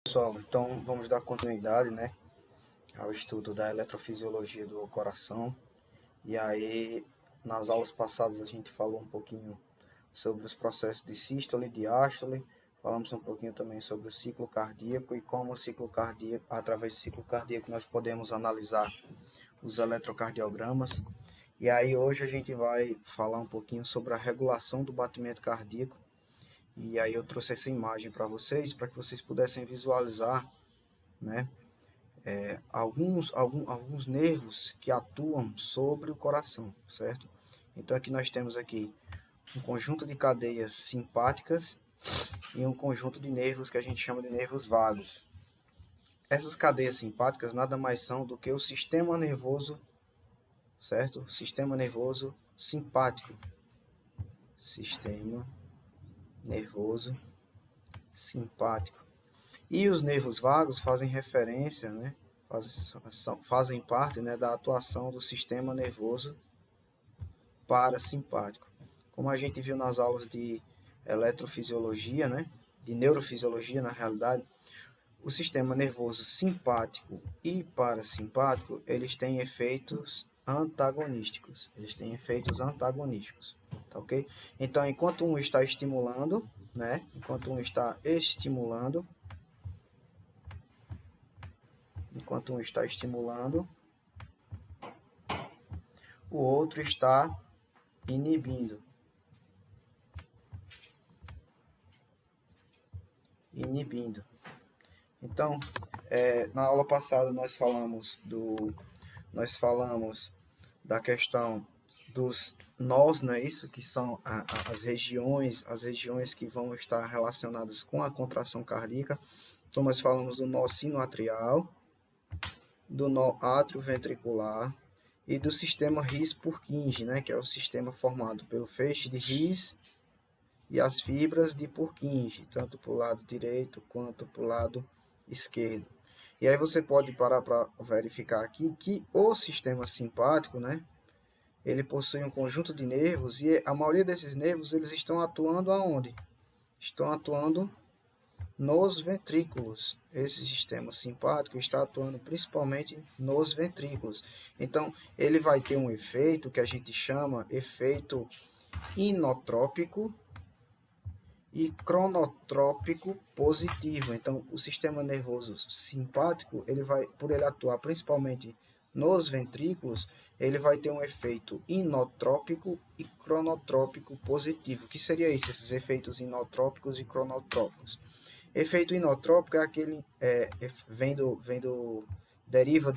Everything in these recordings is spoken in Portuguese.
Pessoal, então vamos dar continuidade, né, ao estudo da eletrofisiologia do coração. E aí, nas aulas passadas a gente falou um pouquinho sobre os processos de sístole e diástole, falamos um pouquinho também sobre o ciclo cardíaco e como o ciclo cardíaco, através do ciclo cardíaco, nós podemos analisar os eletrocardiogramas. E aí hoje a gente vai falar um pouquinho sobre a regulação do batimento cardíaco. E aí eu trouxe essa imagem para que vocês pudessem visualizar, né, alguns nervos que atuam sobre o coração, certo? Então aqui nós temos aqui um conjunto de cadeias simpáticas e um conjunto de nervos que a gente chama de nervos vagos. Essas cadeias simpáticas nada mais são do que o sistema nervoso, certo? Sistema nervoso simpático. Sistema nervoso simpático. E os nervos vagos fazem referência, né? Fazem parte, né, da atuação do sistema nervoso parasimpático. Como a gente viu nas aulas de eletrofisiologia, né, de neurofisiologia na realidade, o sistema nervoso simpático e parasimpático, eles têm efeitos antagonísticos. Tá ok? Então, enquanto um está estimulando, né, o outro está inibindo. Então, na aula passada nós falamos da questão dos nós, não é isso? Que são as regiões que vão estar relacionadas com a contração cardíaca. Então, nós falamos do nó sinoatrial, do nó atrioventricular e do sistema His-Purkinje, né? Que é o sistema formado pelo feixe de His e as fibras de Purkinje, tanto para o lado direito quanto para o lado esquerdo. E aí você pode parar para verificar aqui que o sistema simpático, né, ele possui um conjunto de nervos e a maioria desses nervos eles estão atuando aonde? Estão atuando nos ventrículos. Esse sistema simpático está atuando principalmente nos ventrículos. Então, ele vai ter um efeito que a gente chama efeito inotrópico e cronotrópico positivo. Então, o sistema nervoso simpático, por ele atuar principalmente nos ventrículos, ele vai ter um efeito inotrópico e cronotrópico positivo. O que seria isso, esses efeitos inotrópicos e cronotrópicos? Efeito inotrópico é aquele, deriva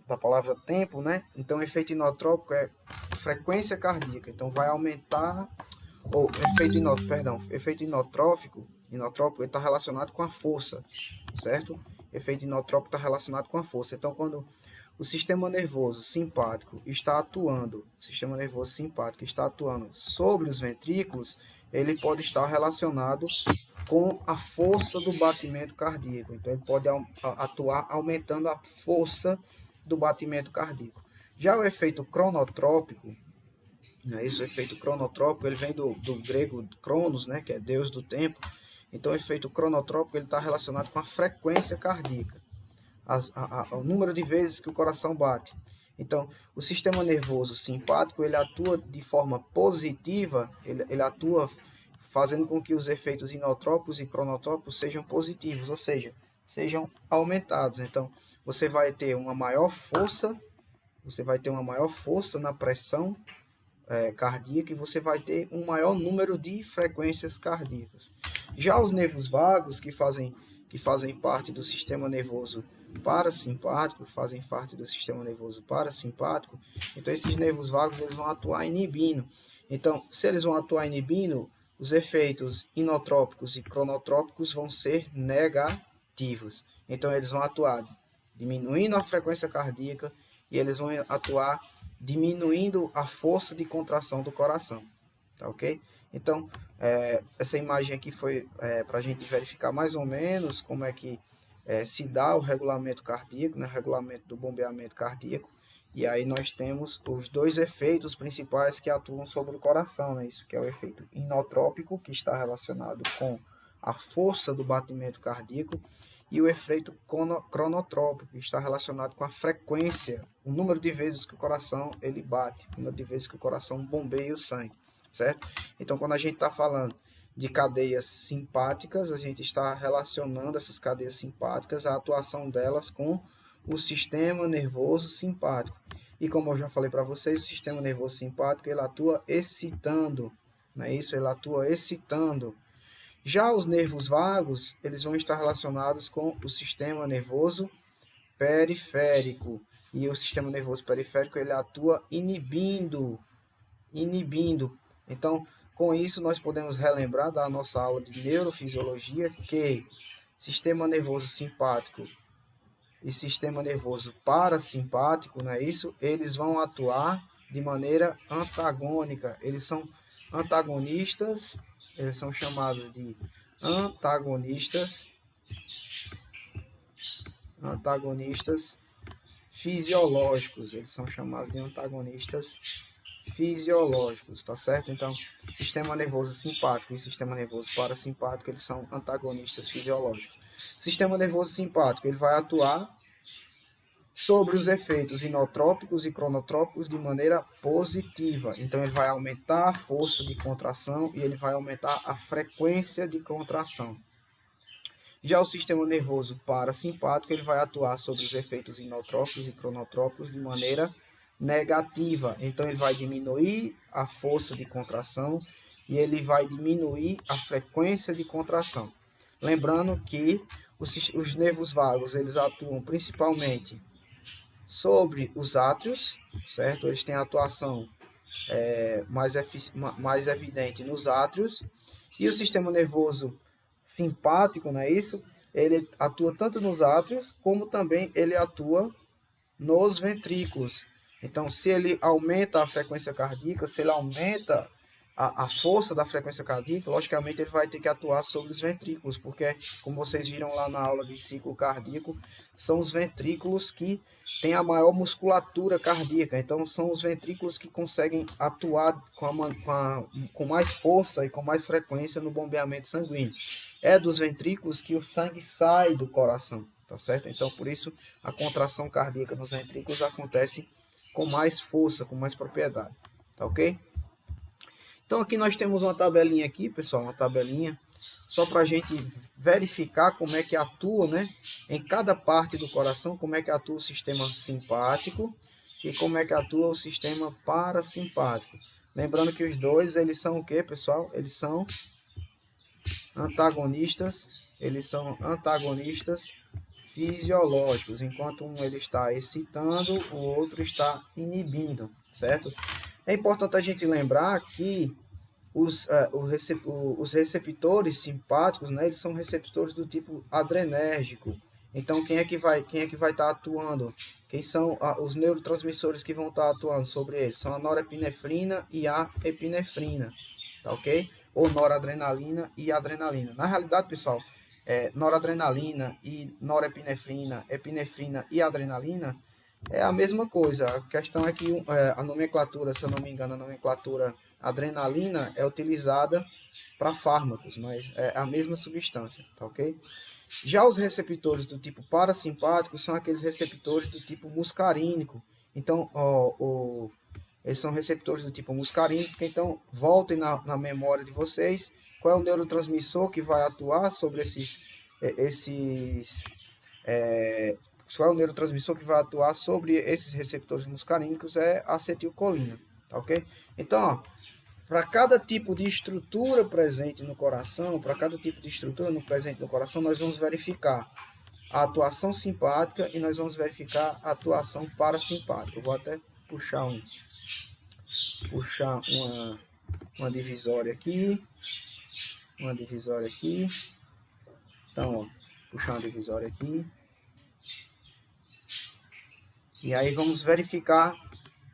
da palavra tempo, né? Então, efeito inotrópico é frequência cardíaca. Então, vai aumentar ou efeito inotrópico está relacionado com a força, certo? Efeito inotrópico está relacionado com a força. Então, quando o sistema nervoso simpático está atuando sobre os ventrículos, ele pode estar relacionado com a força do batimento cardíaco. Então, ele pode atuar aumentando a força do batimento cardíaco. Já o efeito cronotrópico, o efeito cronotrópico, ele vem do grego cronos, né, que é Deus do tempo. Então, o efeito cronotrópico está relacionado com a frequência cardíaca, o número de vezes que o coração bate. Então, o sistema nervoso simpático, ele atua de forma positiva, ele atua fazendo com que os efeitos inotrópicos e cronotrópicos sejam positivos, ou seja, sejam aumentados. Então, você vai ter uma maior força na pressão cardíaca e você vai ter um maior número de frequências cardíacas. Já os nervos vagos, que fazem parte do sistema nervoso parasimpático, então esses nervos vagos eles vão atuar inibindo. Então, se eles vão atuar inibindo, os efeitos inotrópicos e cronotrópicos vão ser negativos. Então, eles vão atuar diminuindo a frequência cardíaca e eles vão atuar diminuindo a força de contração do coração, tá ok? Então, essa imagem aqui foi para a gente verificar mais ou menos como é que se dá o regulamento cardíaco, né, o regulamento do bombeamento cardíaco, e aí nós temos os dois efeitos principais que atuam sobre o coração, né, isso que é o efeito inotrópico, que está relacionado com a força do batimento cardíaco, e o efeito cronotrópico, que está relacionado com a frequência, o número de vezes que o coração ele bate, o número de vezes que o coração bombeia o sangue, certo? Então, quando a gente está falando de cadeias simpáticas, a gente está relacionando essas cadeias simpáticas, a atuação delas com o sistema nervoso simpático. E como eu já falei para vocês, o sistema nervoso simpático ele atua excitando, não é isso? Ele atua excitando. Já os nervos vagos, eles vão estar relacionados com o sistema nervoso periférico. E o sistema nervoso periférico, ele atua inibindo. Então, com isso, nós podemos relembrar da nossa aula de neurofisiologia que sistema nervoso simpático e sistema nervoso parasimpático, não é isso? Eles vão atuar de maneira antagônica. Eles são antagonistas, eles são chamados de antagonistas fisiológicos. Eles são chamados de antagonistas fisiológicos, tá certo? Então, sistema nervoso simpático e sistema nervoso parasimpático, eles são antagonistas fisiológicos. Sistema nervoso simpático, ele vai atuar sobre os efeitos inotrópicos e cronotrópicos de maneira positiva. Então, ele vai aumentar a força de contração e ele vai aumentar a frequência de contração. Já o sistema nervoso parasimpático, ele vai atuar sobre os efeitos inotrópicos e cronotrópicos de maneira negativa. Então, ele vai diminuir a força de contração e ele vai diminuir a frequência de contração. Lembrando que os nervos vagos, eles atuam principalmente sobre os átrios, certo? Eles têm a atuação mais evidente nos átrios. E o sistema nervoso simpático, não é isso? Ele atua tanto nos átrios, como também ele atua nos ventrículos. Então, se ele aumenta a frequência cardíaca, se ele aumenta a força da frequência cardíaca, logicamente ele vai ter que atuar sobre os ventrículos, porque, como vocês viram lá na aula de ciclo cardíaco, são os ventrículos que têm a maior musculatura cardíaca. Então, são os ventrículos que conseguem atuar com mais força e com mais frequência no bombeamento sanguíneo. É dos ventrículos que o sangue sai do coração, tá certo? Então, por isso, a contração cardíaca nos ventrículos acontece com mais força, com mais propriedade, tá ok? Então, aqui nós temos uma tabelinha aqui, pessoal, uma tabelinha, só para a gente verificar como é que atua, né, em cada parte do coração, como é que atua o sistema simpático e como é que atua o sistema parasimpático. Lembrando que os dois, eles são o quê, pessoal? Eles são antagonistas fisiológicos, enquanto um ele está excitando, o outro está inibindo, certo? É importante a gente lembrar que os receptores simpáticos, né, eles são receptores do tipo adrenérgico. Então, quem é que vai estar atuando? Quem são os neurotransmissores que vão estar atuando sobre eles? São a norepinefrina e a epinefrina, tá ok? Ou noradrenalina e adrenalina. Na realidade, pessoal, noradrenalina e norepinefrina, epinefrina e adrenalina é a mesma coisa. A questão é que a nomenclatura, se eu não me engano, a nomenclatura adrenalina é utilizada para fármacos, mas é a mesma substância, tá ok? Já os receptores do tipo parasimpático são aqueles receptores do tipo muscarínico. Então, eles são receptores do tipo muscarínico. Então, voltem na memória de vocês qual é o neurotransmissor que vai atuar sobre qual é o neurotransmissor que vai atuar sobre esses receptores muscarínicos? É a acetilcolina, tá ok? Então, para cada tipo de estrutura presente no coração, nós vamos verificar a atuação simpática e nós vamos verificar a atuação parasimpática. Eu vou até puxar uma divisória aqui. Então, ó, puxar uma divisória aqui. E aí vamos verificar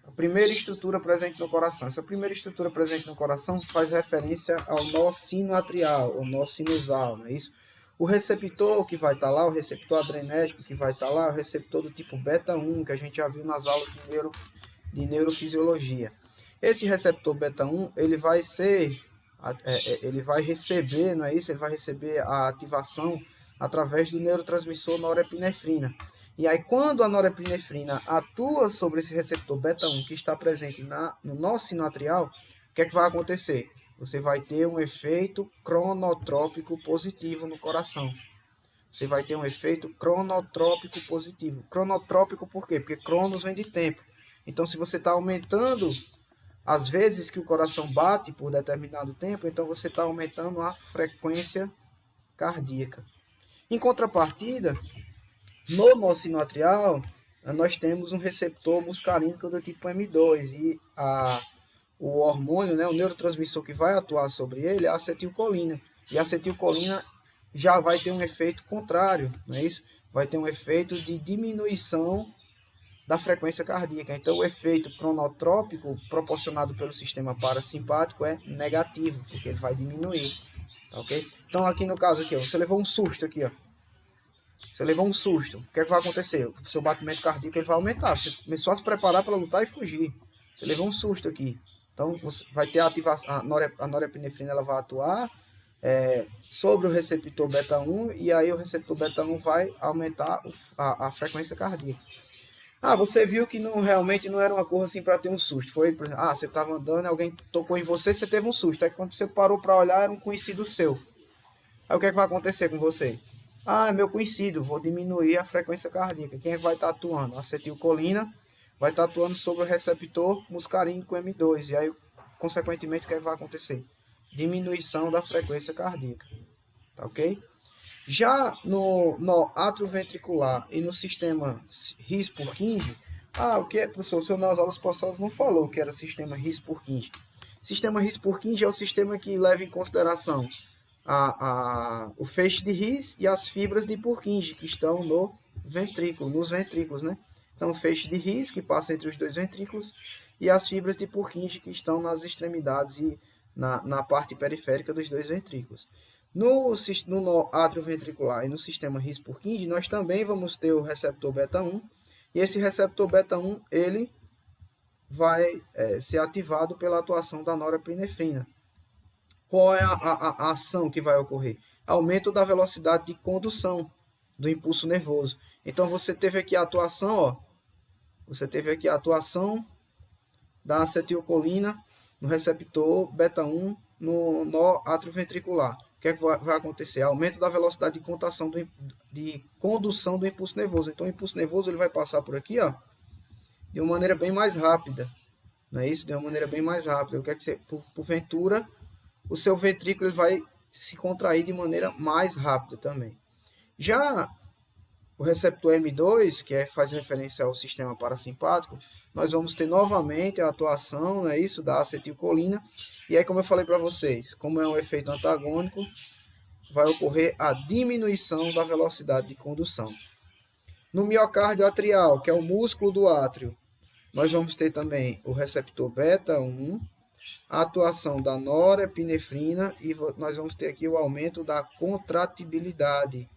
a primeira estrutura presente no coração. Essa primeira estrutura presente no coração faz referência ao nó sinoatrial, ou nó sinusal, não é isso? O receptor que vai estar lá, o receptor adrenérgico que vai estar lá, o receptor do tipo beta-1, que a gente já viu nas aulas de neurofisiologia. Esse receptor beta-1, ele vai ser ele vai receber, não é isso? Ele vai receber a ativação através do neurotransmissor norepinefrina. E aí, quando a norepinefrina atua sobre esse receptor beta-1 que está presente no nosso sino atrial, o que é que vai acontecer? Você vai ter um efeito cronotrópico positivo no coração. Você vai ter um efeito cronotrópico positivo. Cronotrópico por quê? Porque cronos vem de tempo. Então, se você está aumentando as vezes que o coração bate por determinado tempo, então você está aumentando a frequência cardíaca. Em contrapartida, no nosso sino atrial, nós temos um receptor muscarínico do tipo M2 e o hormônio, né, o neurotransmissor que vai atuar sobre ele é a acetilcolina. E a acetilcolina já vai ter um efeito contrário, não é isso? Vai ter um efeito de diminuição da frequência cardíaca. Então, o efeito cronotrópico proporcionado pelo sistema parasimpático é negativo, porque ele vai diminuir, tá ok? Então, aqui no caso aqui, ó, você levou um susto aqui, ó. Você levou um susto. O que é que vai acontecer? O seu batimento cardíaco ele vai aumentar. Você começou a se preparar para lutar e fugir. Você levou um susto aqui. Então, você vai ter a ativação, a norepinefrina ela vai atuar sobre o receptor beta-1 e aí o receptor beta-1 vai aumentar a frequência cardíaca. Você viu que realmente não era uma coisa assim para ter um susto. Foi, por exemplo, você estava andando, alguém tocou em você, você teve um susto. Aí quando você parou para olhar, era um conhecido seu. Aí o que é que vai acontecer com você? É meu conhecido, vou diminuir a frequência cardíaca. Quem é que vai estar atuando? A acetilcolina vai estar atuando sobre o receptor muscarínico M2. E aí, consequentemente, o que é que vai acontecer? Diminuição da frequência cardíaca. Tá ok? Já no átrio ventricular e no sistema His-Purkinje, o que é, professor? O senhor nas aulas passadas não falou que era sistema His-Purkinje. Sistema His-Purkinje é o sistema que leva em consideração o feixe de His e as fibras de Purkinje que estão no ventrículo, nos ventrículos, né? Então, o feixe de His, que passa entre os dois ventrículos, e as fibras de Purkinje que estão nas extremidades e na parte periférica dos dois ventrículos. No átrio ventricular e no sistema His-Purkinje, nós também vamos ter o receptor beta-1, e esse receptor beta-1 ele vai ser ativado pela atuação da norepinefrina. Qual é a ação que vai ocorrer? Aumento da velocidade de condução do impulso nervoso. Então, você teve aqui a atuação, você teve aqui a atuação da acetilcolina no receptor beta-1 no átrio ventricular. O que é que vai acontecer? Aumento da velocidade de condução do impulso nervoso. Então, o impulso nervoso ele vai passar por aqui, de uma maneira bem mais rápida. Não é isso? De uma maneira bem mais rápida. O que é que porventura, o seu ventrículo ele vai se contrair de maneira mais rápida também. Já o receptor M2, que faz referência ao sistema parasimpático, nós vamos ter novamente a atuação, não é isso, da acetilcolina. E aí, como eu falei para vocês, como é um efeito antagônico, vai ocorrer a diminuição da velocidade de condução. No miocárdio atrial, que é o músculo do átrio, nós vamos ter também o receptor beta-1, a atuação da norepinefrina e nós vamos ter aqui o aumento da contratibilidade.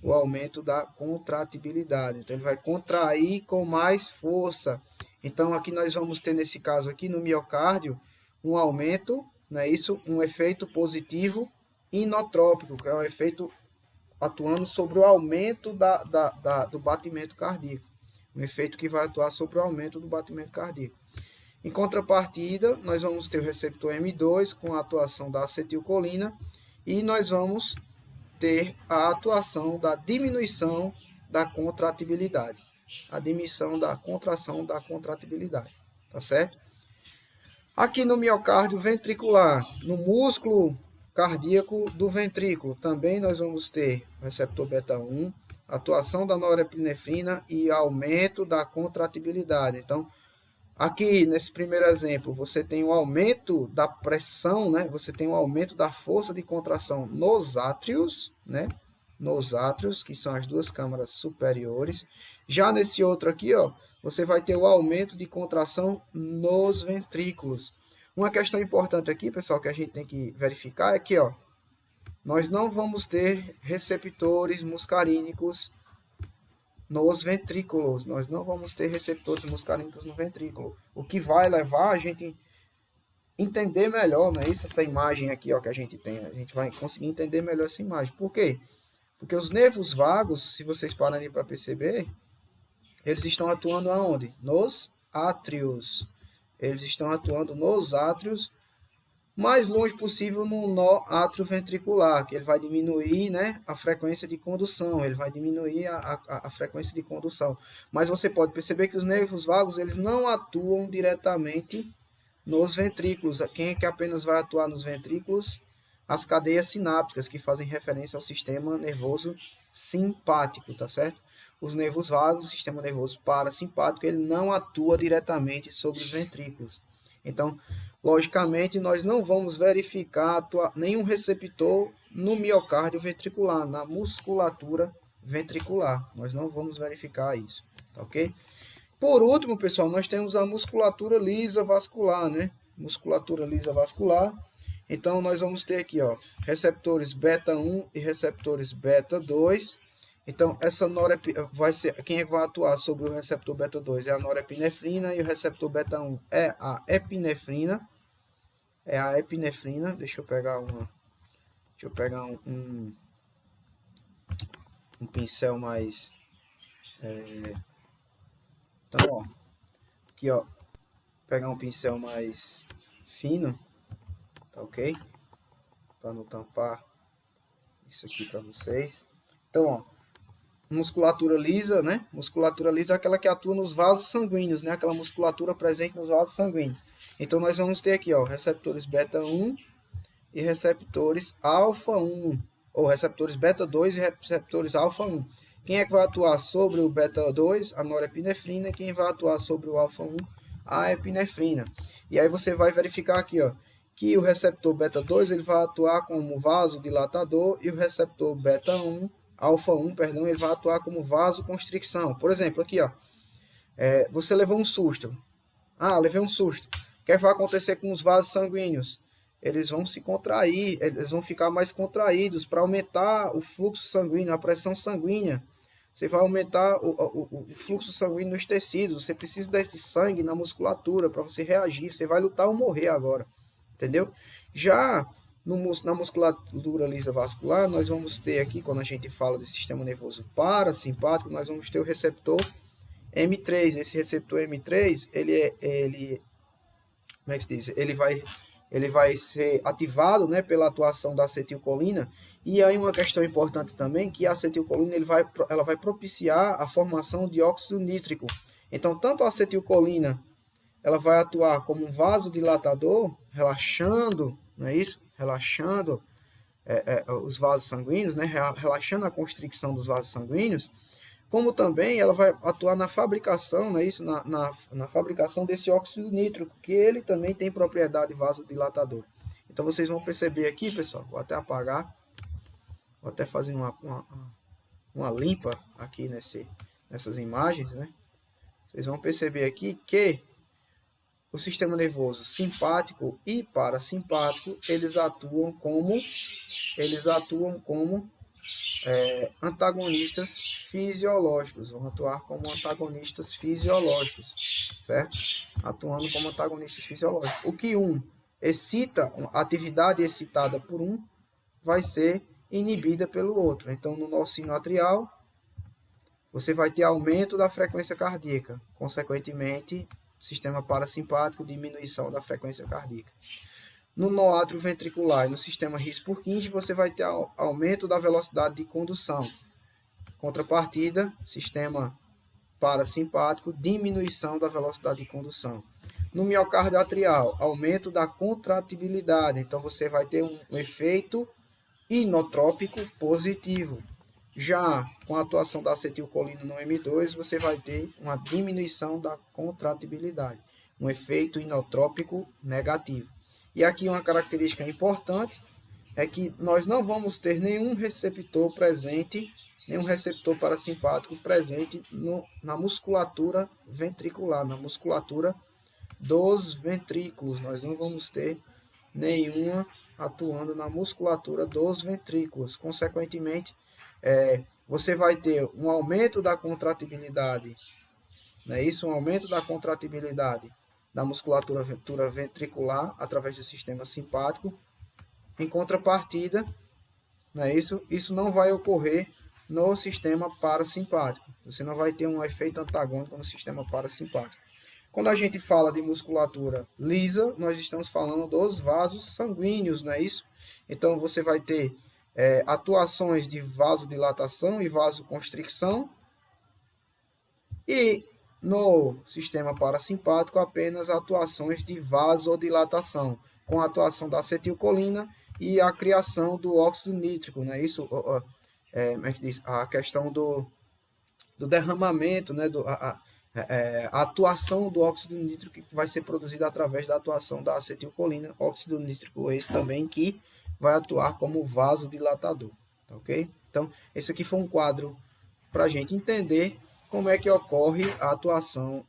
O aumento da contratibilidade. Então, ele vai contrair com mais força. Então, aqui nós vamos ter, nesse caso aqui, no miocárdio, um aumento, não é isso? Um efeito positivo inotrópico, que é um efeito atuando sobre o aumento do batimento cardíaco. Um efeito que vai atuar sobre o aumento do batimento cardíaco. Em contrapartida, nós vamos ter o receptor M2 com a atuação da acetilcolina e nós vamos ter a atuação da diminuição da contratibilidade. A diminuição da contração da contratibilidade. Tá certo? Aqui no miocárdio ventricular, no músculo cardíaco do ventrículo, também nós vamos ter o receptor beta-1, atuação da norepinefrina e aumento da contratibilidade. Então, aqui nesse primeiro exemplo, você tem um aumento da pressão, né? Você tem um aumento da força de contração nos átrios, né? Nos átrios, que são as duas câmaras superiores. Já nesse outro aqui, você vai ter o aumento de contração nos ventrículos. Uma questão importante aqui, pessoal, que a gente tem que verificar é que, nós não vamos ter receptores muscarínicos nos ventrículos. Nós não vamos ter receptores muscarínicos no ventrículo. O que vai levar a gente entender melhor, não é isso? Essa imagem aqui, ó, que a gente tem. A gente vai conseguir entender melhor essa imagem. Por quê? Porque os nervos vagos, se vocês pararem para perceber, eles estão atuando aonde? Nos átrios. Eles estão atuando nos átrios mais longe possível no nó atrioventricular, que ele vai diminuir, né, a frequência de condução, ele vai diminuir a frequência de condução. Mas você pode perceber que os nervos vagos eles não atuam diretamente nos ventrículos. Quem é que apenas vai atuar nos ventrículos? As cadeias sinápticas, que fazem referência ao sistema nervoso simpático, tá certo? Os nervos vagos, o sistema nervoso parasimpático, ele não atua diretamente sobre os ventrículos. Então, logicamente, nós não vamos verificar nenhum receptor no miocárdio ventricular, na musculatura ventricular. Nós não vamos verificar isso, tá ok? Por último, pessoal, nós temos a musculatura lisa vascular, né? Musculatura lisa vascular. Então, nós vamos ter aqui, ó, receptores beta 1 e receptores beta 2. Então, essa vai ser quem é que vai atuar sobre o receptor beta 2 é a norepinefrina e o receptor beta 1 é a epinefrina. É a epinefrina. Deixa eu pegar um pincel mais então, ó, aqui, ó, pegar um pincel mais fino, tá ok? Para não tampar isso aqui para vocês. Então, ó, musculatura lisa, né? Musculatura lisa é aquela que atua nos vasos sanguíneos, né? Aquela musculatura presente nos vasos sanguíneos. Então, nós vamos ter aqui, ó, receptores beta 1 e receptores alfa 1, ou receptores beta 2 e receptores alfa 1. Quem é que vai atuar sobre o beta 2? A norepinefrina. Quem vai atuar sobre o alfa 1? A epinefrina. E aí você vai verificar aqui, ó, que o receptor beta 2 ele vai atuar como vasodilatador e o receptor beta 1 alfa 1, perdão, ele vai atuar como vasoconstricção. Por exemplo, aqui, ó, você levou um susto. Ah, levei um susto. O que vai acontecer com os vasos sanguíneos? Eles vão se contrair, eles vão ficar mais contraídos para aumentar o fluxo sanguíneo, a pressão sanguínea. Você vai aumentar o fluxo sanguíneo nos tecidos. Você precisa desse sangue na musculatura para você reagir. Você vai lutar ou morrer agora. Entendeu? Já na musculatura lisa vascular, nós vamos ter aqui, quando a gente fala de sistema nervoso parasimpático, nós vamos ter o receptor M3. Esse receptor M3, como é que se diz? Ele vai ser ativado, né, pela atuação da acetilcolina. E aí uma questão importante também, que a acetilcolina ela vai propiciar a formação de óxido nítrico. Então, tanto a acetilcolina ela vai atuar como um vasodilatador, relaxando, não é isso? Relaxando os vasos sanguíneos, né? Relaxando a constricção dos vasos sanguíneos, como também ela vai atuar na fabricação, não é isso? Na fabricação desse óxido nítrico, que ele também tem propriedade vasodilatadora. Então vocês vão perceber aqui, pessoal, vou até apagar, vou até fazer uma limpa aqui nessas imagens, né? Vocês vão perceber aqui que o sistema nervoso simpático e parasimpático, eles atuam como antagonistas fisiológicos, vão atuar como antagonistas fisiológicos, certo? Atuando como antagonistas fisiológicos. O que excita, a atividade excitada por um vai ser inibida pelo outro. Então, no nó sinoatrial, você vai ter aumento da frequência cardíaca, consequentemente, sistema parasimpático, diminuição da frequência cardíaca. No nó atrioventricular e no sistema His-Purkinje, você vai ter aumento da velocidade de condução. Contrapartida, sistema parasimpático, diminuição da velocidade de condução. No miocárdio atrial, aumento da contratibilidade. Então, você vai ter um efeito inotrópico positivo. Já com a atuação da acetilcolina no M2, você vai ter uma diminuição da contratibilidade, um efeito inotrópico negativo. E aqui uma característica importante é que nós não vamos ter nenhum receptor presente, nenhum receptor parasimpático presente na musculatura ventricular, na musculatura dos ventrículos. Nós não vamos ter nenhuma atuando na musculatura dos ventrículos. Consequentemente, você vai ter um aumento da contratibilidade, não é isso? Um aumento da contratibilidade da musculatura ventricular através do sistema simpático. Em contrapartida, não é isso? Isso não vai ocorrer no sistema parasimpático. Você não vai ter um efeito antagônico no sistema parasimpático. Quando a gente fala de musculatura lisa, nós estamos falando dos vasos sanguíneos, não é isso? Então, você vai ter atuações de vasodilatação e vasoconstricção, e no sistema parasimpático apenas atuações de vasodilatação, com a atuação da acetilcolina e a criação do óxido nítrico, não é isso? Como é que diz? A questão do derramamento, né? A atuação do óxido nítrico que vai ser produzida através da atuação da acetilcolina, óxido nítrico esse também que vai atuar como vasodilatador, tá ok? Então, esse aqui foi um quadro para a gente entender como é que ocorre a atuação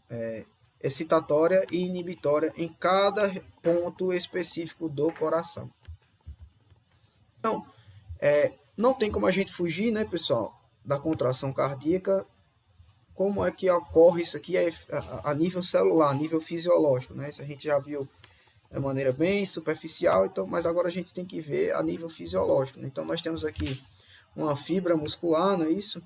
excitatória e inibitória em cada ponto específico do coração. Então, não tem como a gente fugir, né, pessoal, da contração cardíaca. Como é que ocorre isso aqui a nível celular, a nível fisiológico, né? Isso a gente já viu de maneira bem superficial, então, mas agora a gente tem que ver a nível fisiológico, né? Então, nós temos aqui uma fibra muscular, não é isso?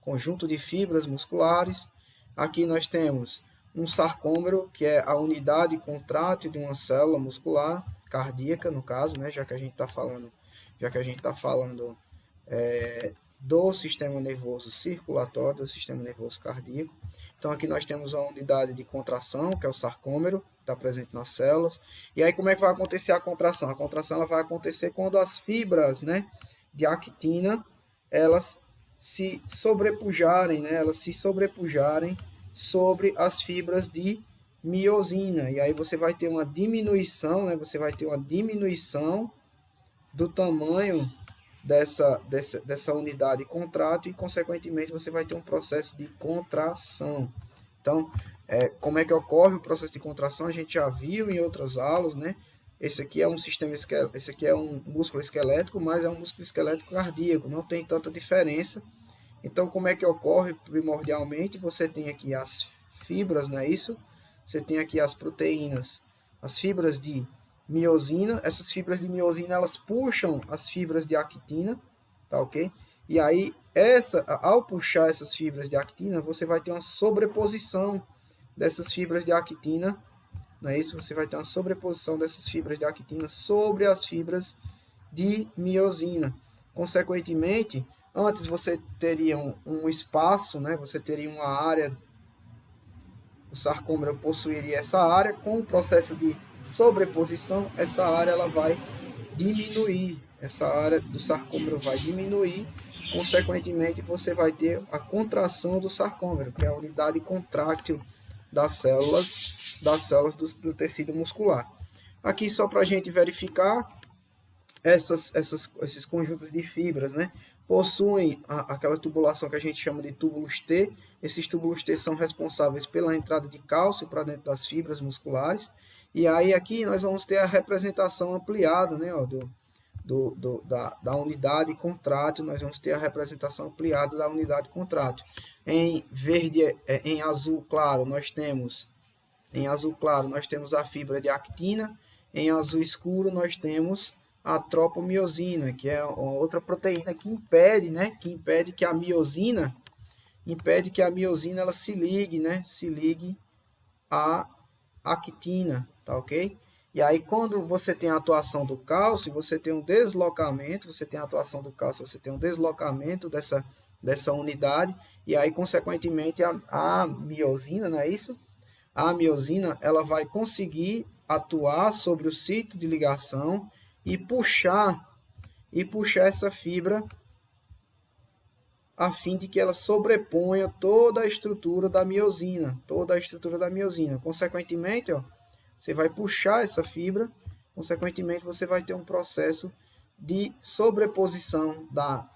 Conjunto de fibras musculares. Aqui nós temos um sarcômero, que é a unidade contrátil de uma célula muscular, cardíaca, no caso, né? Já que a gente está falando do sistema nervoso circulatório, do sistema nervoso cardíaco. Então, aqui nós temos a unidade de contração, que é o sarcômero, que está presente nas células. E aí, como é que vai acontecer a contração? A contração ela vai acontecer quando as fibras, né, de actina, elas se sobrepujarem, né, sobre as fibras de miosina. E aí você vai ter uma diminuição, né, do tamanho dessa unidade contrátil e, consequentemente, você vai ter um processo de contração. Então, como é que ocorre o processo de contração? A gente já viu em outras aulas, né? Esse aqui é um músculo esquelético, mas é um músculo esquelético cardíaco, não tem tanta diferença. Então, como é que ocorre primordialmente? Você tem aqui as fibras, não é isso? Você tem aqui as proteínas, as fibras de miosina. Essas fibras de miosina, elas puxam as fibras de actina, tá ok? E aí, ao puxar essas fibras de actina, você vai ter uma sobreposição dessas fibras de actina, não é isso? Você vai ter uma sobreposição dessas fibras de actina sobre as fibras de miosina. Consequentemente, antes você teria um espaço, né? Você teria uma área, o sarcômero possuiria essa área. Com o processo de sobreposição, essa área ela vai diminuir, essa área do sarcômero vai diminuir, consequentemente você vai ter a contração do sarcômero, que é a unidade contrátil das células do tecido muscular. Aqui só para a gente verificar, esses conjuntos de fibras, né, possuem aquela tubulação que a gente chama de túbulos T. Esses túbulos T são responsáveis pela entrada de cálcio para dentro das fibras musculares. E aí aqui nós vamos ter a representação ampliada, né, ó, da unidade contrátil. Nós vamos ter a representação ampliada da unidade contrátil. Em verde, em azul claro, nós temos a fibra de actina. Em azul escuro nós temos a tropomiosina, que é uma outra proteína que impede que a miosina ela se ligue à actina, tá ok? E aí, quando você tem a atuação do cálcio, você tem a atuação do cálcio, você tem um deslocamento dessa unidade, e aí, consequentemente, a miosina, não é isso? A miosina, ela vai conseguir atuar sobre o sítio de ligação e puxar essa fibra a fim de que ela sobreponha toda a estrutura da miosina, Consequentemente, ó, você vai puxar essa fibra, consequentemente você vai ter um processo de sobreposição da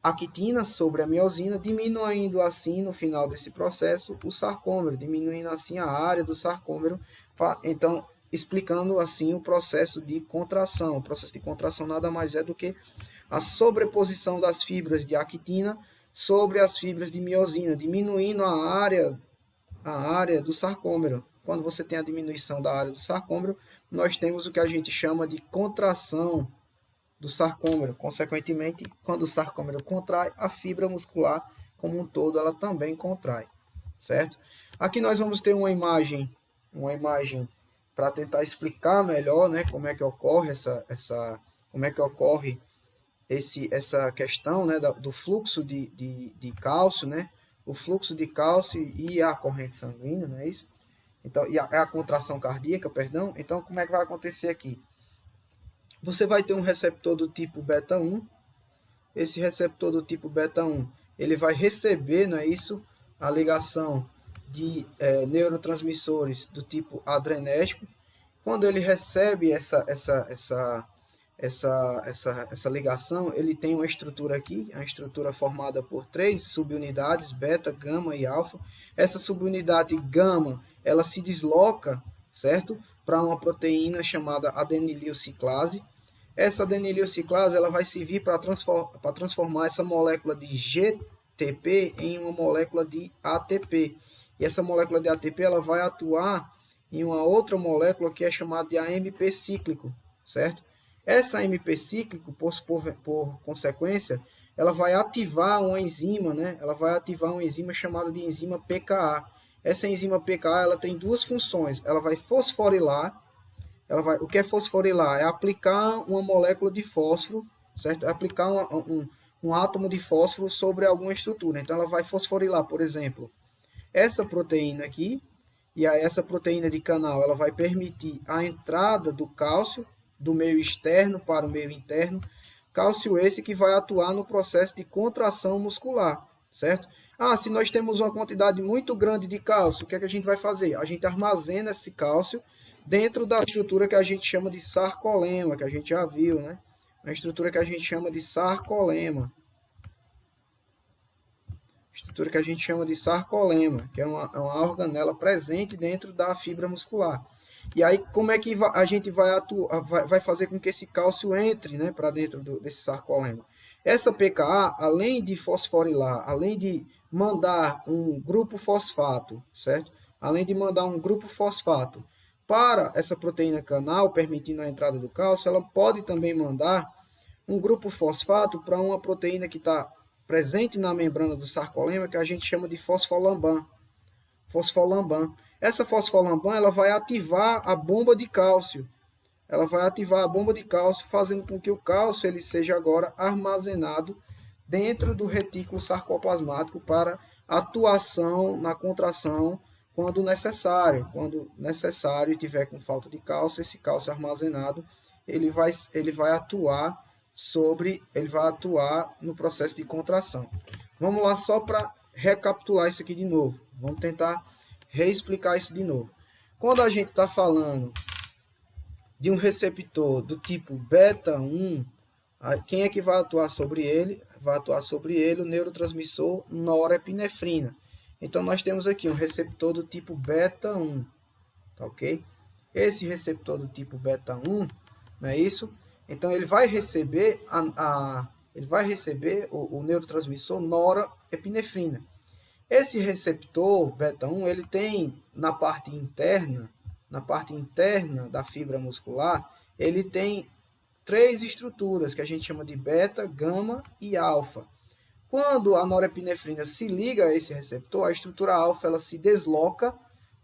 actina sobre a miosina, diminuindo assim, no final desse processo, o sarcômero, diminuindo assim a área do sarcômero. Então, explicando assim o processo de contração. O processo de contração nada mais é do que a sobreposição das fibras de actina sobre as fibras de miosina, diminuindo a área do sarcômero, quando você tem a diminuição da área do sarcômero, nós temos o que a gente chama de contração do sarcômero. Consequentemente, quando o sarcômero contrai, a fibra muscular como um todo, ela também contrai, certo? Aqui nós vamos ter uma imagem para tentar explicar melhor, né, como é que ocorre essa questão, né, do fluxo de cálcio, né, o fluxo de cálcio e a corrente sanguínea, não é isso? Então, e a contração cardíaca, perdão. Então, como é que vai acontecer aqui? Você vai ter um receptor do tipo beta 1. Esse receptor do tipo beta 1, ele vai receber, não é isso, a ligação de neurotransmissores do tipo adrenérgico. Quando ele recebe essa ligação, ele tem uma estrutura aqui, uma estrutura formada por 3 subunidades, beta, gama e alfa. Essa subunidade gama, ela se desloca, certo? Para uma proteína chamada adenililciclase. Essa adenililciclase, ela vai servir para transformar essa molécula de GTP em uma molécula de ATP. E essa molécula de ATP, ela vai atuar em uma outra molécula que é chamada de AMP cíclico, certo? Essa AMP cíclico, por consequência, ela vai ativar uma enzima, né? Ela vai ativar uma enzima chamada de enzima PKA. Essa enzima PKA, ela tem duas funções. Ela vai fosforilar. O que é fosforilar? É aplicar uma molécula de fósforo, certo? É aplicar um átomo de fósforo sobre alguma estrutura. Então, ela vai fosforilar, por exemplo, essa proteína aqui, e aí essa proteína de canal, ela vai permitir a entrada do cálcio do meio externo para o meio interno, cálcio esse que vai atuar no processo de contração muscular, certo? Se nós temos uma quantidade muito grande de cálcio, o que é que a gente vai fazer? A gente armazena esse cálcio dentro da estrutura que a gente chama de sarcolema, que a gente já viu, né? A estrutura que a gente chama de sarcolema. Estrutura que a gente chama de sarcolema, que é uma organela presente dentro da fibra muscular. E aí, como é que a gente vai fazer com que esse cálcio entre, né, para dentro desse sarcolema? Essa PKA, além de fosforilar, além de mandar um grupo fosfato, certo? Além de mandar um grupo fosfato para essa proteína canal, permitindo a entrada do cálcio, ela pode também mandar um grupo fosfato para uma proteína que está presente na membrana do sarcolema, que a gente chama de fosfolamban. Essa fosfolamban, ela vai ativar a bomba de cálcio. Ela vai ativar a bomba de cálcio, fazendo com que o cálcio ele seja agora armazenado dentro do retículo sarcoplasmático para atuação na contração quando necessário. Quando necessário e tiver com falta de cálcio, esse cálcio armazenado, ele vai atuar no processo de contração. Vamos lá só para recapitular isso aqui de novo. Vamos tentar reexplicar isso de novo. Quando a gente está falando de um receptor do tipo beta 1, quem é que vai atuar sobre ele? Vai atuar sobre ele o neurotransmissor norepinefrina. Então, nós temos aqui um receptor do tipo beta 1, tá ok? Esse receptor do tipo beta 1, não é isso? Então, ele vai receber o neurotransmissor norepinefrina. Esse receptor beta 1, ele tem na parte interna da fibra muscular, ele tem 3 estruturas que a gente chama de beta, gama e alfa. Quando a norepinefrina se liga a esse receptor, a estrutura alfa ela se desloca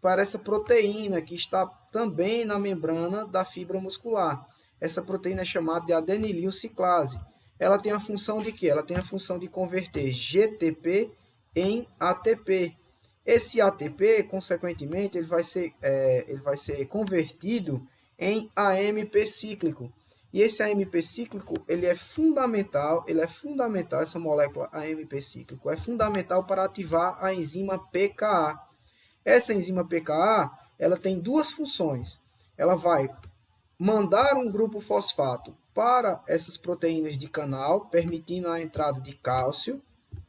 para essa proteína que está também na membrana da fibra muscular. Essa proteína é chamada de adenililciclase. Ela tem a função de quê? Ela tem a função de converter GTP em ATP. Esse ATP, consequentemente, ele vai ser convertido em AMP cíclico. E esse AMP cíclico, ele é fundamental, essa molécula AMP cíclico, é fundamental para ativar a enzima PKA. Essa enzima PKA, ela tem duas funções. Ela vai mandar um grupo fosfato para essas proteínas de canal, permitindo a entrada de cálcio,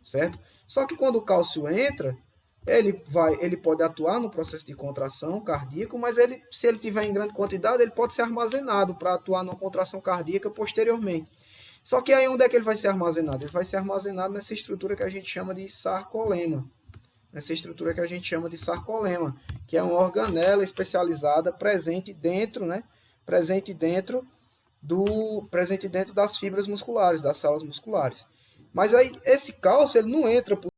certo? Só que quando o cálcio entra, ele pode atuar no processo de contração cardíaca, mas se ele tiver em grande quantidade, ele pode ser armazenado para atuar na contração cardíaca posteriormente. Só que aí onde é que ele vai ser armazenado? Ele vai ser armazenado nessa estrutura que a gente chama de sarcolema. nessa estrutura que a gente chama de sarcolema, que é uma organela especializada presente dentro, né? Presente dentro das fibras musculares, das células musculares. Mas aí esse cálcio ele não entra por